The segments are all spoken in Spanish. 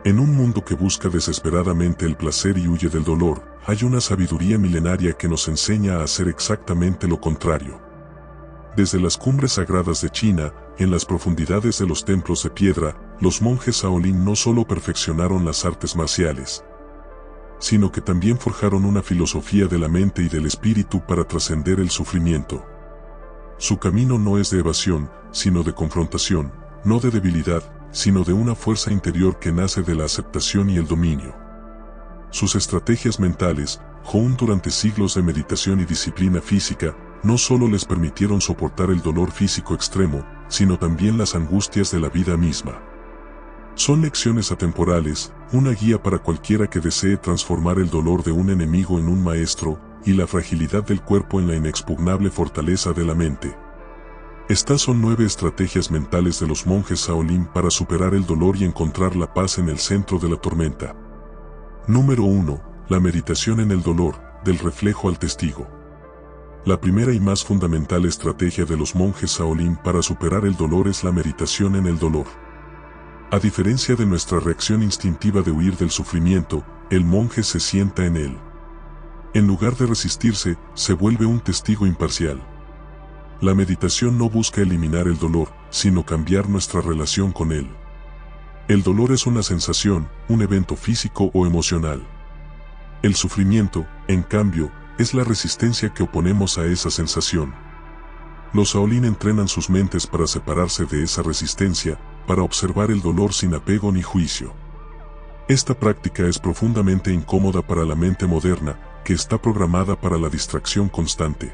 En un mundo que busca desesperadamente el placer y huye del dolor, hay una sabiduría milenaria que nos enseña a hacer exactamente lo contrario. Desde las cumbres sagradas de China, en las profundidades de los templos de piedra, los monjes Shaolin no solo perfeccionaron las artes marciales, sino que también forjaron una filosofía de la mente y del espíritu para trascender el sufrimiento. Su camino no es de evasión, sino de confrontación, no de debilidad, sino de una fuerza interior que nace de la aceptación y el dominio. Sus estrategias mentales, honed durante siglos de meditación y disciplina física, no solo les permitieron soportar el dolor físico extremo, sino también las angustias de la vida misma. Son lecciones atemporales, una guía para cualquiera que desee transformar el dolor de un enemigo en un maestro, y la fragilidad del cuerpo en la inexpugnable fortaleza de la mente. Estas son 9 estrategias mentales de los monjes Shaolin para superar el dolor y encontrar la paz en el centro de la tormenta. Número 1. La meditación en el dolor, del reflejo al testigo. La primera y más fundamental estrategia de los monjes Shaolin para superar el dolor es la meditación en el dolor. A diferencia de nuestra reacción instintiva de huir del sufrimiento, el monje se sienta en él. En lugar de resistirse, se vuelve un testigo imparcial. La meditación no busca eliminar el dolor, sino cambiar nuestra relación con él. El dolor es una sensación, un evento físico o emocional. El sufrimiento, en cambio, es la resistencia que oponemos a esa sensación. Los Shaolin entrenan sus mentes para separarse de esa resistencia, para observar el dolor sin apego ni juicio. Esta práctica es profundamente incómoda para la mente moderna, que está programada para la distracción constante.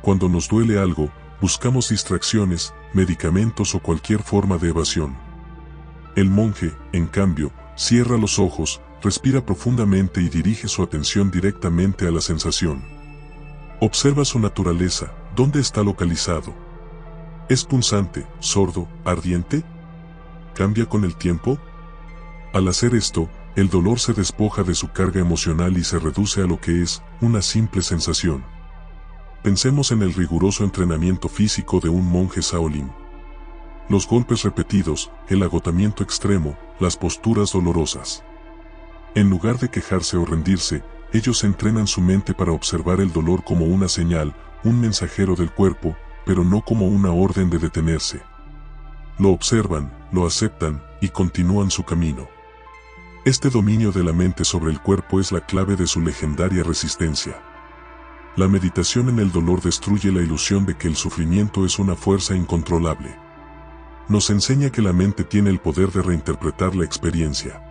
Cuando nos duele algo, buscamos distracciones, medicamentos o cualquier forma de evasión. El monje, en cambio, cierra los ojos, respira profundamente y dirige su atención directamente a la sensación. Observa su naturaleza, ¿dónde está localizado? ¿Es punzante, sordo, ardiente? ¿Cambia con el tiempo? Al hacer esto, el dolor se despoja de su carga emocional y se reduce a lo que es, una simple sensación. Pensemos en el riguroso entrenamiento físico de un monje Shaolin. Los golpes repetidos, el agotamiento extremo, las posturas dolorosas. En lugar de quejarse o rendirse, ellos entrenan su mente para observar el dolor como una señal, un mensajero del cuerpo, pero no como una orden de detenerse. Lo observan, lo aceptan, y continúan su camino. Este dominio de la mente sobre el cuerpo es la clave de su legendaria resistencia. La meditación en el dolor destruye la ilusión de que el sufrimiento es una fuerza incontrolable. Nos enseña que la mente tiene el poder de reinterpretar la experiencia.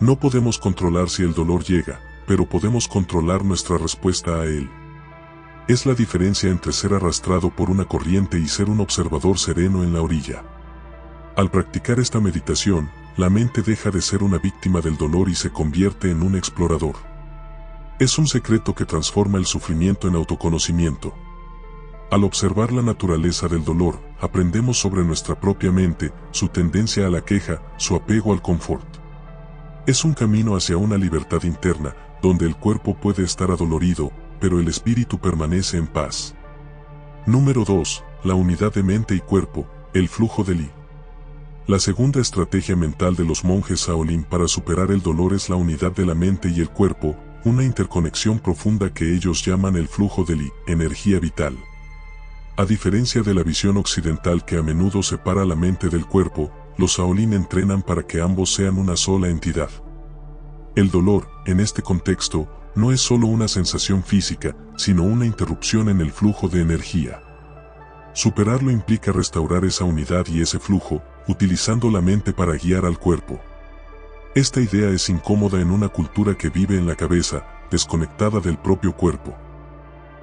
No podemos controlar si el dolor llega, pero podemos controlar nuestra respuesta a él. Es la diferencia entre ser arrastrado por una corriente y ser un observador sereno en la orilla. Al practicar esta meditación, la mente deja de ser una víctima del dolor y se convierte en un explorador. Es un secreto que transforma el sufrimiento en autoconocimiento. Al observar la naturaleza del dolor, aprendemos sobre nuestra propia mente, su tendencia a la queja, su apego al confort. Es un camino hacia una libertad interna, donde el cuerpo puede estar adolorido, pero el espíritu permanece en paz. Número 2. La unidad de mente y cuerpo, el flujo de Li. La segunda estrategia mental de los monjes Shaolin para superar el dolor es la unidad de la mente y el cuerpo, una interconexión profunda que ellos llaman el flujo de Li, energía vital. A diferencia de la visión occidental que a menudo separa la mente del cuerpo, los Shaolin entrenan para que ambos sean una sola entidad. El dolor, en este contexto, no es solo una sensación física, sino una interrupción en el flujo de energía. Superarlo implica restaurar esa unidad y ese flujo, utilizando la mente para guiar al cuerpo. Esta idea es incómoda en una cultura que vive en la cabeza, desconectada del propio cuerpo.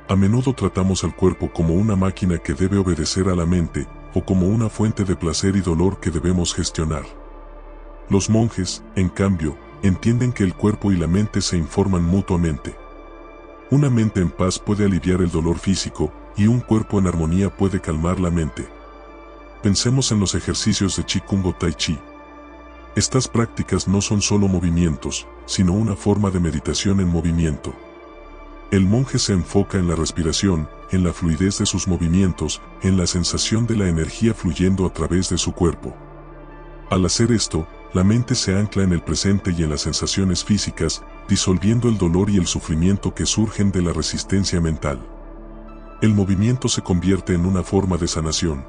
A menudo tratamos al cuerpo como una máquina que debe obedecer a la mente, o como una fuente de placer y dolor que debemos gestionar. Los monjes, en cambio, entienden que el cuerpo y la mente se informan mutuamente. Una mente en paz puede aliviar el dolor físico, y un cuerpo en armonía puede calmar la mente. Pensemos en los ejercicios de Qigong o Tai Chi. Estas prácticas no son solo movimientos, sino una forma de meditación en movimiento. El monje se enfoca en la respiración, en la fluidez de sus movimientos, en la sensación de la energía fluyendo a través de su cuerpo. Al hacer esto, la mente se ancla en el presente y en las sensaciones físicas, disolviendo el dolor y el sufrimiento que surgen de la resistencia mental. El movimiento se convierte en una forma de sanación.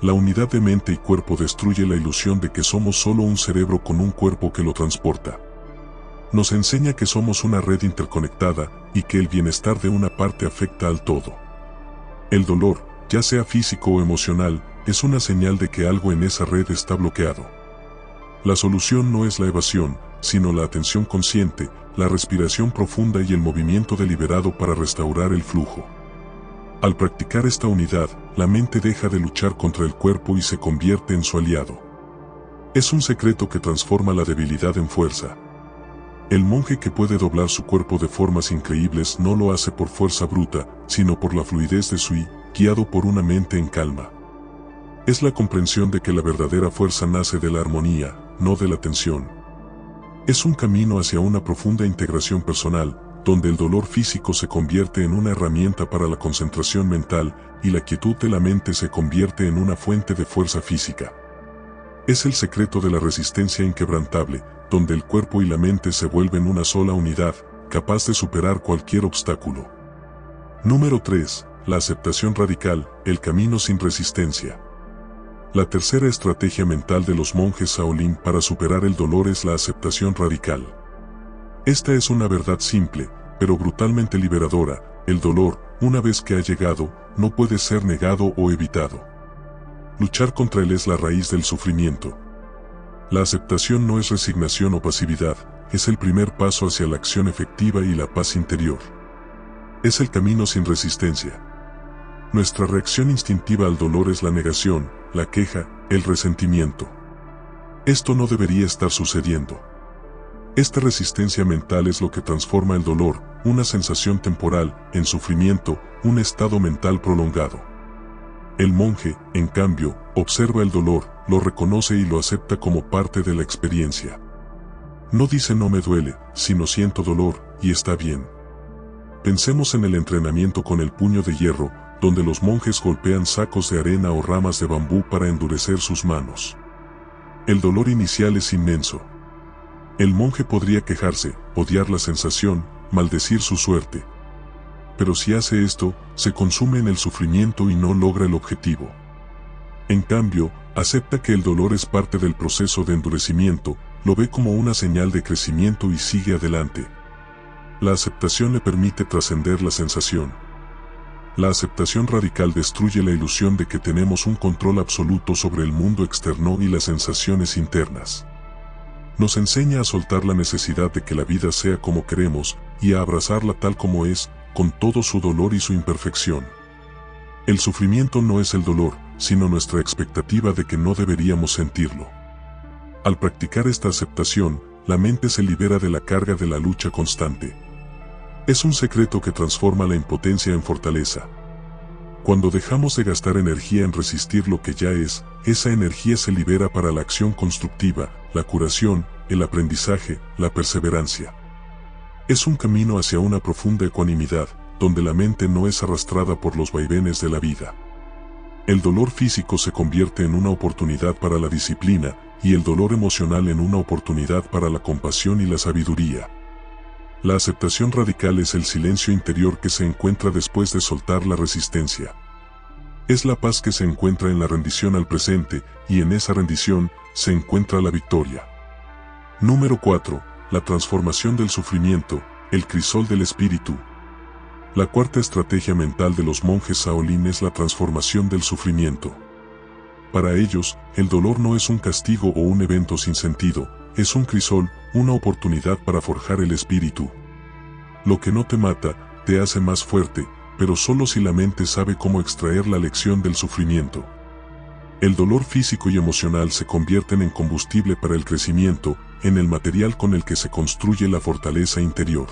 La unidad de mente y cuerpo destruye la ilusión de que somos solo un cerebro con un cuerpo que lo transporta. Nos enseña que somos una red interconectada y que el bienestar de una parte afecta al todo. El dolor, ya sea físico o emocional, es una señal de que algo en esa red está bloqueado. La solución no es la evasión, sino la atención consciente, la respiración profunda y el movimiento deliberado para restaurar el flujo. Al practicar esta unidad, la mente deja de luchar contra el cuerpo y se convierte en su aliado. Es un secreto que transforma la debilidad en fuerza. El monje que puede doblar su cuerpo de formas increíbles no lo hace por fuerza bruta, sino por la fluidez de su guiado por una mente en calma. Es la comprensión de que la verdadera fuerza nace de la armonía, no de la tensión. Es un camino hacia una profunda integración personal, donde el dolor físico se convierte en una herramienta para la concentración mental y la quietud de la mente se convierte en una fuente de fuerza física. Es el secreto de la resistencia inquebrantable, donde el cuerpo y la mente se vuelven una sola unidad, capaz de superar cualquier obstáculo. Número 3. La aceptación radical, el camino sin resistencia. La tercera estrategia mental de los monjes Shaolin para superar el dolor es la aceptación radical. Esta es una verdad simple, pero brutalmente liberadora: el dolor, una vez que ha llegado, no puede ser negado o evitado. Luchar contra él es la raíz del sufrimiento. La aceptación no es resignación o pasividad, es el primer paso hacia la acción efectiva y la paz interior. Es el camino sin resistencia. Nuestra reacción instintiva al dolor es la negación, la queja, el resentimiento. Esto no debería estar sucediendo. Esta resistencia mental es lo que transforma el dolor, una sensación temporal, en sufrimiento, un estado mental prolongado. El monje, en cambio, observa el dolor, lo reconoce y lo acepta como parte de la experiencia. No dice no me duele, sino siento dolor, y está bien. Pensemos en el entrenamiento con el puño de hierro, donde los monjes golpean sacos de arena o ramas de bambú para endurecer sus manos. El dolor inicial es inmenso. El monje podría quejarse, odiar la sensación, maldecir su suerte. Pero si hace esto, se consume en el sufrimiento y no logra el objetivo. En cambio, acepta que el dolor es parte del proceso de endurecimiento, lo ve como una señal de crecimiento y sigue adelante. La aceptación le permite trascender la sensación. La aceptación radical destruye la ilusión de que tenemos un control absoluto sobre el mundo externo y las sensaciones internas. Nos enseña a soltar la necesidad de que la vida sea como queremos y a abrazarla tal como es, con todo su dolor y su imperfección. El sufrimiento no es el dolor, sino nuestra expectativa de que no deberíamos sentirlo. Al practicar esta aceptación, la mente se libera de la carga de la lucha constante. Es un secreto que transforma la impotencia en fortaleza. Cuando dejamos de gastar energía en resistir lo que ya es, esa energía se libera para la acción constructiva, la curación, el aprendizaje, la perseverancia. Es un camino hacia una profunda ecuanimidad, donde la mente no es arrastrada por los vaivenes de la vida. El dolor físico se convierte en una oportunidad para la disciplina, y el dolor emocional en una oportunidad para la compasión y la sabiduría. La aceptación radical es el silencio interior que se encuentra después de soltar la resistencia. Es la paz que se encuentra en la rendición al presente, y en esa rendición se encuentra la victoria. Número 4. La transformación del sufrimiento, el crisol del espíritu. La cuarta estrategia mental de los monjes Shaolin es la transformación del sufrimiento. Para ellos, el dolor no es un castigo o un evento sin sentido, es un crisol, una oportunidad para forjar el espíritu. Lo que no te mata, te hace más fuerte, pero solo si la mente sabe cómo extraer la lección del sufrimiento. El dolor físico y emocional se convierten en combustible para el crecimiento, en el material con el que se construye la fortaleza interior.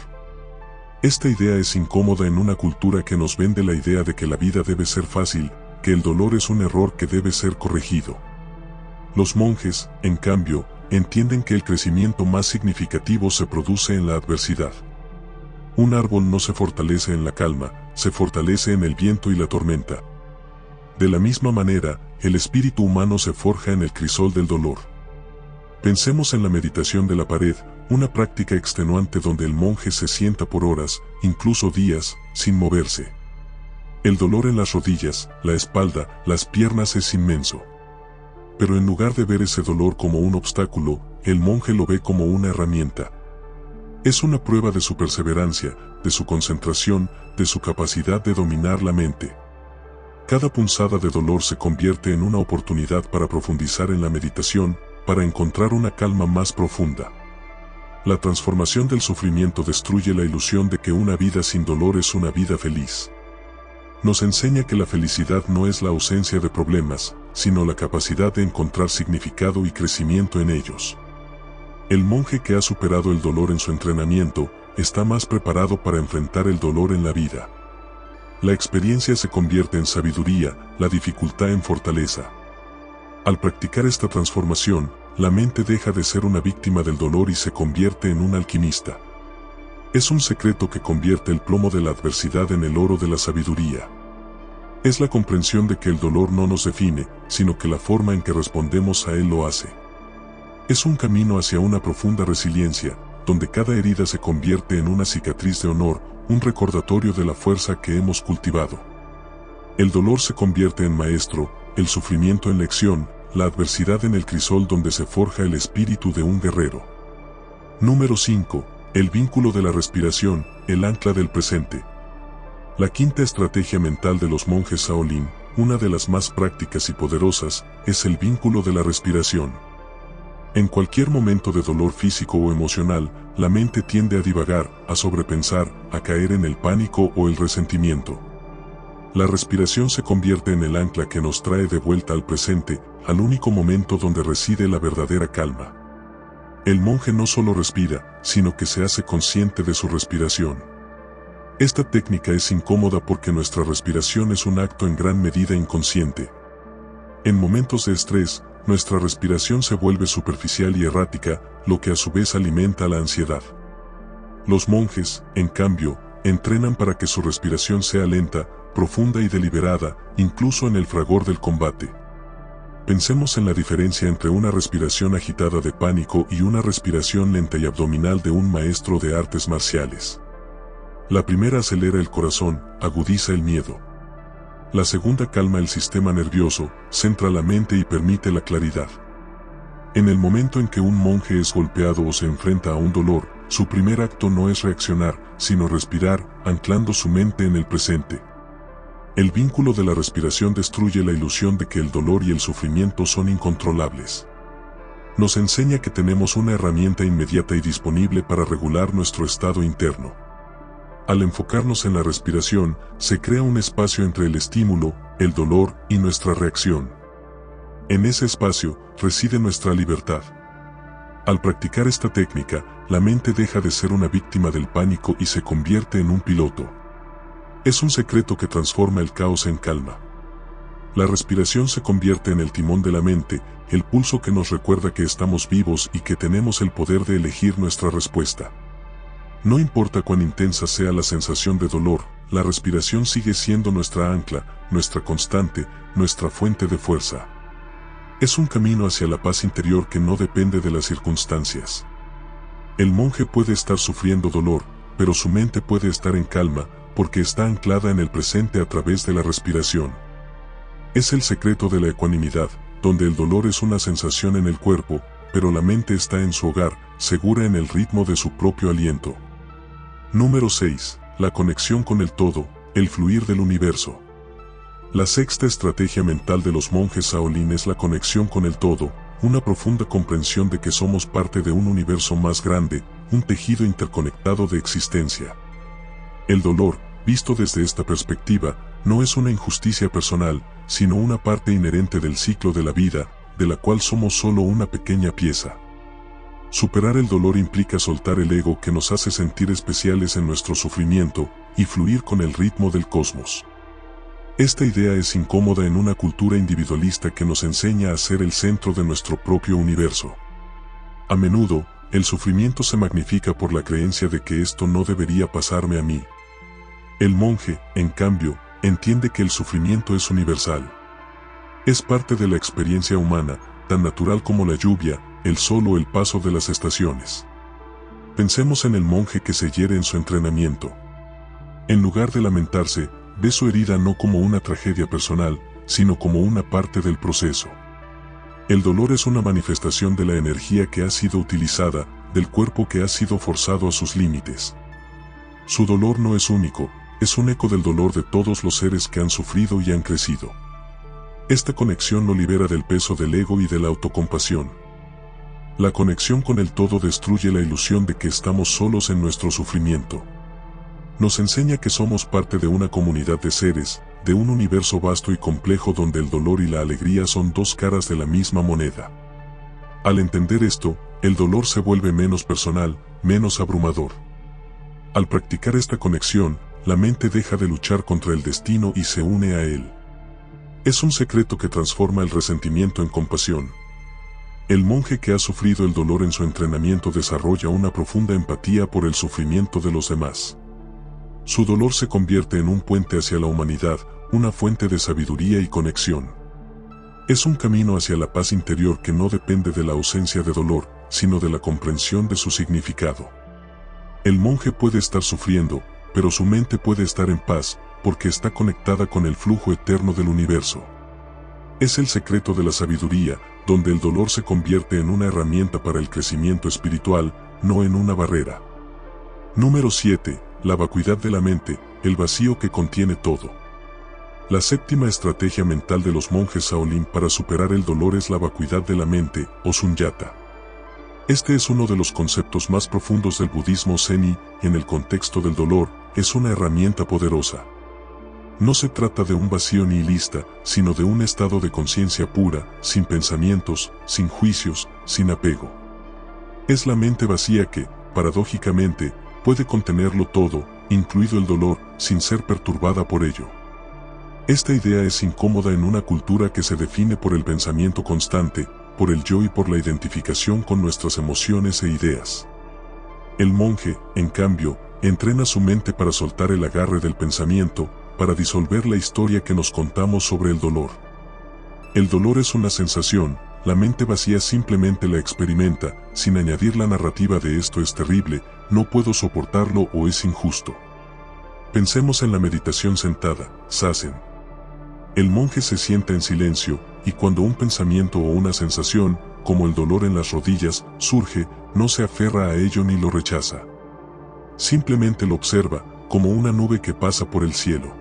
Esta idea es incómoda en una cultura que nos vende la idea de que la vida debe ser fácil, que el dolor es un error que debe ser corregido. Los monjes, en cambio, entienden que el crecimiento más significativo se produce en la adversidad. Un árbol no se fortalece en la calma, se fortalece en el viento y la tormenta. De la misma manera, el espíritu humano se forja en el crisol del dolor. Pensemos en la meditación de la pared, una práctica extenuante donde el monje se sienta por horas, incluso días, sin moverse. El dolor en las rodillas, la espalda, las piernas es inmenso. Pero en lugar de ver ese dolor como un obstáculo, el monje lo ve como una herramienta. Es una prueba de su perseverancia, de su concentración, de su capacidad de dominar la mente. Cada punzada de dolor se convierte en una oportunidad para profundizar en la meditación, para encontrar una calma más profunda. La transformación del sufrimiento destruye la ilusión de que una vida sin dolor es una vida feliz. Nos enseña que la felicidad no es la ausencia de problemas, sino la capacidad de encontrar significado y crecimiento en ellos. El monje que ha superado el dolor en su entrenamiento, está más preparado para enfrentar el dolor en la vida. La experiencia se convierte en sabiduría, la dificultad en fortaleza. Al practicar esta transformación, la mente deja de ser una víctima del dolor y se convierte en un alquimista. Es un secreto que convierte el plomo de la adversidad en el oro de la sabiduría. Es la comprensión de que el dolor no nos define, sino que la forma en que respondemos a él lo hace. Es un camino hacia una profunda resiliencia, donde cada herida se convierte en una cicatriz de honor, un recordatorio de la fuerza que hemos cultivado. El dolor se convierte en maestro, el sufrimiento en lección, la adversidad en el crisol donde se forja el espíritu de un guerrero. Número 5. El vínculo de la respiración, el ancla del presente. La quinta estrategia mental de los monjes Shaolin, una de las más prácticas y poderosas, es el vínculo de la respiración. En cualquier momento de dolor físico o emocional, la mente tiende a divagar, a sobrepensar, a caer en el pánico o el resentimiento. La respiración se convierte en el ancla que nos trae de vuelta al presente, al único momento donde reside la verdadera calma. El monje no solo respira, sino que se hace consciente de su respiración. Esta técnica es incómoda porque nuestra respiración es un acto en gran medida inconsciente. En momentos de estrés, nuestra respiración se vuelve superficial y errática, lo que a su vez alimenta la ansiedad. Los monjes, en cambio, entrenan para que su respiración sea lenta, profunda y deliberada, incluso en el fragor del combate. Pensemos en la diferencia entre una respiración agitada de pánico y una respiración lenta y abdominal de un maestro de artes marciales. La primera acelera el corazón, agudiza el miedo. La segunda calma el sistema nervioso, centra la mente y permite la claridad. En el momento en que un monje es golpeado o se enfrenta a un dolor, su primer acto no es reaccionar, sino respirar, anclando su mente en el presente. El vínculo de la respiración destruye la ilusión de que el dolor y el sufrimiento son incontrolables. Nos enseña que tenemos una herramienta inmediata y disponible para regular nuestro estado interno. Al enfocarnos en la respiración, se crea un espacio entre el estímulo, el dolor y nuestra reacción. En ese espacio, reside nuestra libertad. Al practicar esta técnica, la mente deja de ser una víctima del pánico y se convierte en un piloto. Es un secreto que transforma el caos en calma. La respiración se convierte en el timón de la mente, el pulso que nos recuerda que estamos vivos y que tenemos el poder de elegir nuestra respuesta. No importa cuán intensa sea la sensación de dolor, la respiración sigue siendo nuestra ancla, nuestra constante, nuestra fuente de fuerza. Es un camino hacia la paz interior que no depende de las circunstancias. El monje puede estar sufriendo dolor, pero su mente puede estar en calma, porque está anclada en el presente a través de la respiración. Es el secreto de la ecuanimidad, donde el dolor es una sensación en el cuerpo, pero la mente está en su hogar, segura en el ritmo de su propio aliento. Número 6. La conexión con el todo, el fluir del universo. La sexta estrategia mental de los monjes Shaolin es la conexión con el todo, una profunda comprensión de que somos parte de un universo más grande, un tejido interconectado de existencia. El dolor, visto desde esta perspectiva, no es una injusticia personal, sino una parte inherente del ciclo de la vida, de la cual somos solo una pequeña pieza. Superar el dolor implica soltar el ego que nos hace sentir especiales en nuestro sufrimiento, y fluir con el ritmo del cosmos. Esta idea es incómoda en una cultura individualista que nos enseña a ser el centro de nuestro propio universo. A menudo, el sufrimiento se magnifica por la creencia de que esto no debería pasarme a mí. El monje, en cambio, entiende que el sufrimiento es universal. Es parte de la experiencia humana, tan natural como la lluvia, el sol o el paso de las estaciones. Pensemos en el monje que se hiere en su entrenamiento. En lugar de lamentarse, ve su herida no como una tragedia personal, sino como una parte del proceso. El dolor es una manifestación de la energía que ha sido utilizada, del cuerpo que ha sido forzado a sus límites. Su dolor no es único, es un eco del dolor de todos los seres que han sufrido y han crecido. Esta conexión lo libera del peso del ego y de la autocompasión. La conexión con el todo destruye la ilusión de que estamos solos en nuestro sufrimiento. Nos enseña que somos parte de una comunidad de seres, de un universo vasto y complejo donde el dolor y la alegría son dos caras de la misma moneda. Al entender esto, el dolor se vuelve menos personal, menos abrumador. Al practicar esta conexión, la mente deja de luchar contra el destino y se une a él. Es un secreto que transforma el resentimiento en compasión. El monje que ha sufrido el dolor en su entrenamiento desarrolla una profunda empatía por el sufrimiento de los demás. Su dolor se convierte en un puente hacia la humanidad, una fuente de sabiduría y conexión. Es un camino hacia la paz interior que no depende de la ausencia de dolor, sino de la comprensión de su significado. El monje puede estar sufriendo, pero su mente puede estar en paz, porque está conectada con el flujo eterno del universo. Es el secreto de la sabiduría, donde el dolor se convierte en una herramienta para el crecimiento espiritual, no en una barrera. Número 7. La vacuidad de la mente, el vacío que contiene todo. La séptima estrategia mental de los monjes Shaolin para superar el dolor es la vacuidad de la mente, o sunyata. Este es uno de los conceptos más profundos del budismo zen y, en el contexto del dolor, es una herramienta poderosa. No se trata de un vacío nihilista, sino de un estado de conciencia pura, sin pensamientos, sin juicios, sin apego. Es la mente vacía que, paradójicamente, puede contenerlo todo, incluido el dolor, sin ser perturbada por ello. Esta idea es incómoda en una cultura que se define por el pensamiento constante, por el yo y por la identificación con nuestras emociones e ideas. El monje, en cambio, entrena su mente para soltar el agarre del pensamiento, para disolver la historia que nos contamos sobre el dolor. El dolor es una sensación, la mente vacía simplemente la experimenta, sin añadir la narrativa de esto es terrible, no puedo soportarlo o es injusto. Pensemos en la meditación sentada, zazen. El monje se sienta en silencio, y cuando un pensamiento o una sensación, como el dolor en las rodillas, surge, no se aferra a ello ni lo rechaza. Simplemente lo observa, como una nube que pasa por el cielo.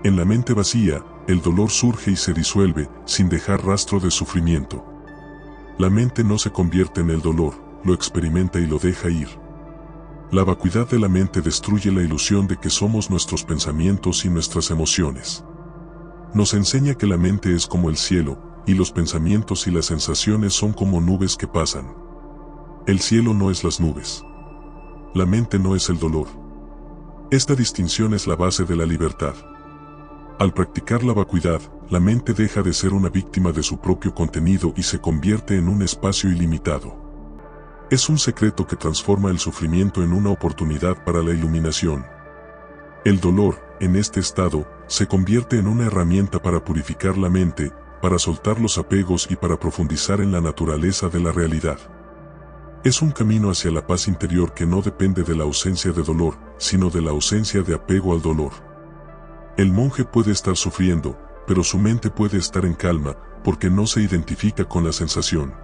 En la mente vacía, el dolor surge y se disuelve, sin dejar rastro de sufrimiento. La mente no se convierte en el dolor, lo experimenta y lo deja ir. La vacuidad de la mente destruye la ilusión de que somos nuestros pensamientos y nuestras emociones. Nos enseña que la mente es como el cielo, y los pensamientos y las sensaciones son como nubes que pasan. El cielo no es las nubes. La mente no es el dolor. Esta distinción es la base de la libertad. Al practicar la vacuidad, la mente deja de ser una víctima de su propio contenido y se convierte en un espacio ilimitado. Es un secreto que transforma el sufrimiento en una oportunidad para la iluminación. El dolor, en este estado, se convierte en una herramienta para purificar la mente, para soltar los apegos y para profundizar en la naturaleza de la realidad. Es un camino hacia la paz interior que no depende de la ausencia de dolor, sino de la ausencia de apego al dolor. El monje puede estar sufriendo, pero su mente puede estar en calma, porque no se identifica con la sensación.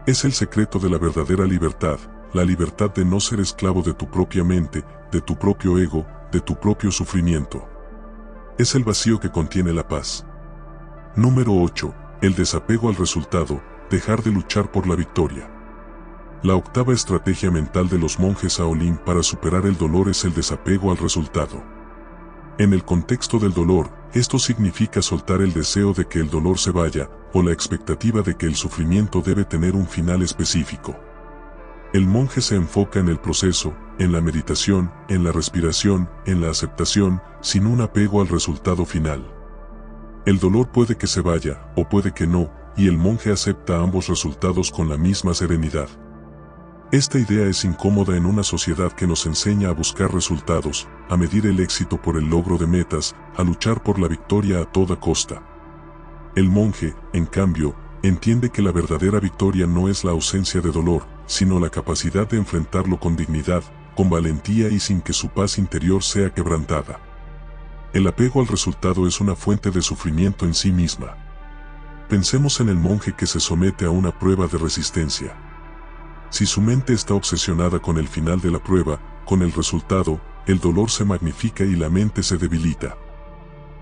Es el secreto de la verdadera libertad, la libertad de no ser esclavo de tu propia mente, de tu propio ego, de tu propio sufrimiento. Es el vacío que contiene la paz. Número 8. El desapego al resultado, dejar de luchar por la victoria. La octava estrategia mental de los monjes Shaolin para superar el dolor es el desapego al resultado. En el contexto del dolor, esto significa soltar el deseo de que el dolor se vaya, o la expectativa de que el sufrimiento debe tener un final específico. El monje se enfoca en el proceso, en la meditación, en la respiración, en la aceptación, sin un apego al resultado final. El dolor puede que se vaya, o puede que no, y el monje acepta ambos resultados con la misma serenidad. Esta idea es incómoda en una sociedad que nos enseña a buscar resultados, a medir el éxito por el logro de metas, a luchar por la victoria a toda costa. El monje, en cambio, entiende que la verdadera victoria no es la ausencia de dolor, sino la capacidad de enfrentarlo con dignidad, con valentía y sin que su paz interior sea quebrantada. El apego al resultado es una fuente de sufrimiento en sí misma. Pensemos en el monje que se somete a una prueba de resistencia. Si su mente está obsesionada con el final de la prueba, con el resultado, el dolor se magnifica y la mente se debilita.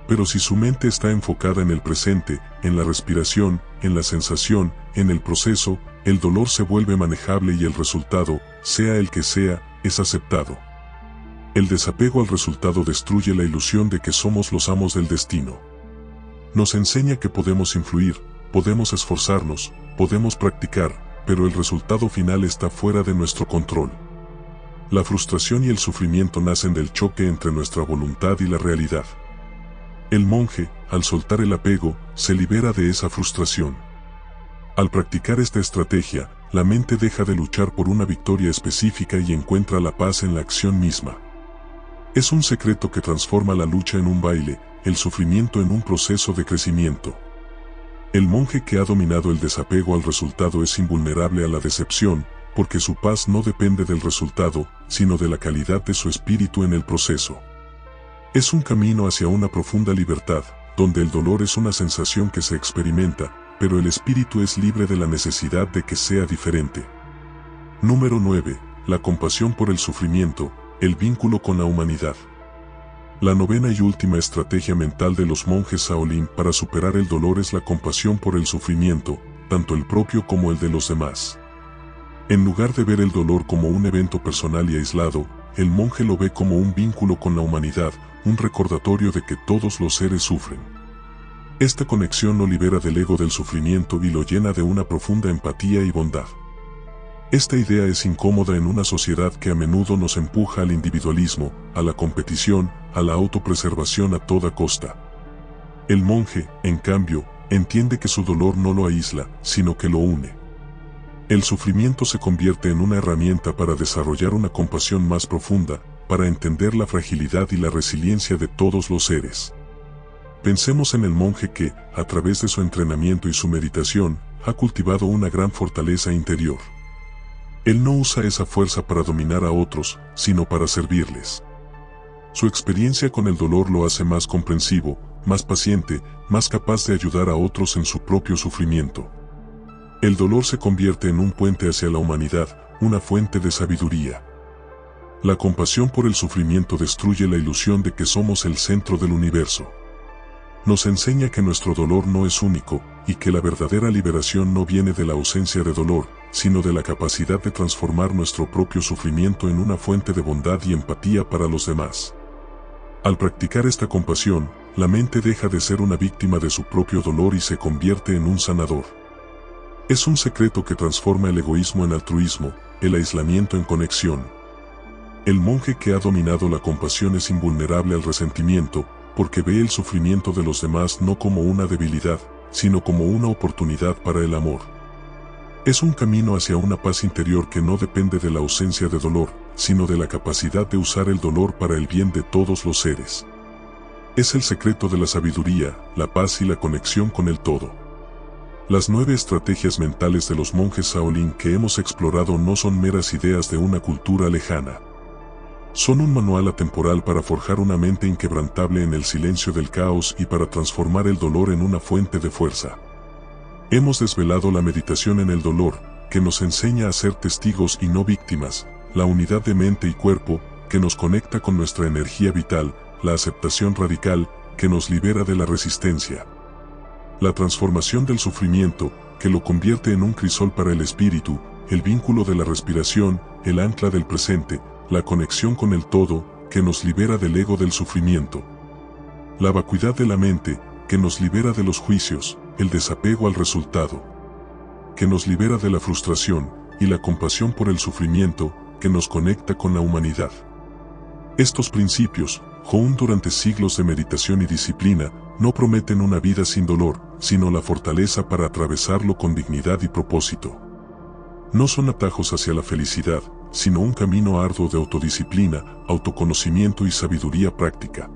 Pero si su mente está enfocada en el presente, en la respiración, en la sensación, en el proceso, el dolor se vuelve manejable y el resultado, sea el que sea, es aceptado. El desapego al resultado destruye la ilusión de que somos los amos del destino. Nos enseña que podemos influir, podemos esforzarnos, podemos practicar, pero el resultado final está fuera de nuestro control. La frustración y el sufrimiento nacen del choque entre nuestra voluntad y la realidad. El monje, al soltar el apego, se libera de esa frustración. Al practicar esta estrategia, la mente deja de luchar por una victoria específica y encuentra la paz en la acción misma. Es un secreto que transforma la lucha en un baile, el sufrimiento en un proceso de crecimiento. El monje que ha dominado el desapego al resultado es invulnerable a la decepción, porque su paz no depende del resultado, sino de la calidad de su espíritu en el proceso. Es un camino hacia una profunda libertad, donde el dolor es una sensación que se experimenta, pero el espíritu es libre de la necesidad de que sea diferente. Número 9. La compasión por el sufrimiento, el vínculo con la humanidad. La novena y última estrategia mental de los monjes Shaolin para superar el dolor es la compasión por el sufrimiento, tanto el propio como el de los demás. En lugar de ver el dolor como un evento personal y aislado, el monje lo ve como un vínculo con la humanidad, un recordatorio de que todos los seres sufren. Esta conexión lo libera del ego del sufrimiento y lo llena de una profunda empatía y bondad. Esta idea es incómoda en una sociedad que a menudo nos empuja al individualismo, a la competición, a la autopreservación a toda costa. El monje, en cambio, entiende que su dolor no lo aísla, sino que lo une. El sufrimiento se convierte en una herramienta para desarrollar una compasión más profunda, para entender la fragilidad y la resiliencia de todos los seres. Pensemos en el monje que, a través de su entrenamiento y su meditación, ha cultivado una gran fortaleza interior. Él no usa esa fuerza para dominar a otros, sino para servirles. Su experiencia con el dolor lo hace más comprensivo, más paciente, más capaz de ayudar a otros en su propio sufrimiento. El dolor se convierte en un puente hacia la humanidad, una fuente de sabiduría. La compasión por el sufrimiento destruye la ilusión de que somos el centro del universo. Nos enseña que nuestro dolor no es único, y que la verdadera liberación no viene de la ausencia de dolor, sino de la capacidad de transformar nuestro propio sufrimiento en una fuente de bondad y empatía para los demás. Al practicar esta compasión, la mente deja de ser una víctima de su propio dolor y se convierte en un sanador. Es un secreto que transforma el egoísmo en altruismo, el aislamiento en conexión. El monje que ha dominado la compasión es invulnerable al resentimiento, porque ve el sufrimiento de los demás no como una debilidad, sino como una oportunidad para el amor. Es un camino hacia una paz interior que no depende de la ausencia de dolor, sino de la capacidad de usar el dolor para el bien de todos los seres. Es el secreto de la sabiduría, la paz y la conexión con el todo. Las 9 estrategias mentales de los monjes Shaolin que hemos explorado no son meras ideas de una cultura lejana. Son un manual atemporal para forjar una mente inquebrantable en el silencio del caos y para transformar el dolor en una fuente de fuerza. Hemos desvelado la meditación en el dolor, que nos enseña a ser testigos y no víctimas, la unidad de mente y cuerpo, que nos conecta con nuestra energía vital, la aceptación radical, que nos libera de la resistencia. La transformación del sufrimiento, que lo convierte en un crisol para el espíritu, el vínculo de la respiración, el ancla del presente, la conexión con el todo, que nos libera del ego del sufrimiento. La vacuidad de la mente, que nos libera de los juicios, el desapego al resultado, que nos libera de la frustración, y la compasión por el sufrimiento, que nos conecta con la humanidad. Estos principios, aún durante siglos de meditación y disciplina, no prometen una vida sin dolor, sino la fortaleza para atravesarlo con dignidad y propósito. No son atajos hacia la felicidad, sino un camino arduo de autodisciplina, autoconocimiento y sabiduría práctica.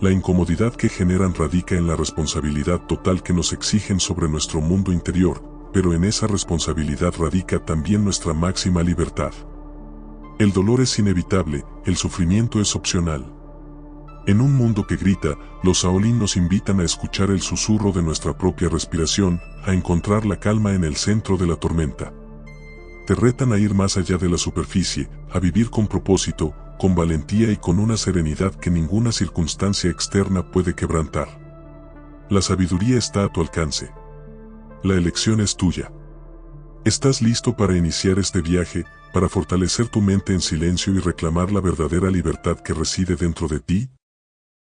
La incomodidad que generan radica en la responsabilidad total que nos exigen sobre nuestro mundo interior, pero en esa responsabilidad radica también nuestra máxima libertad. El dolor es inevitable, el sufrimiento es opcional. En un mundo que grita, los Shaolin nos invitan a escuchar el susurro de nuestra propia respiración, a encontrar la calma en el centro de la tormenta. Te retan a ir más allá de la superficie, a vivir con propósito, con valentía y con una serenidad que ninguna circunstancia externa puede quebrantar. La sabiduría está a tu alcance. La elección es tuya. ¿Estás listo para iniciar este viaje, para fortalecer tu mente en silencio y reclamar la verdadera libertad que reside dentro de ti?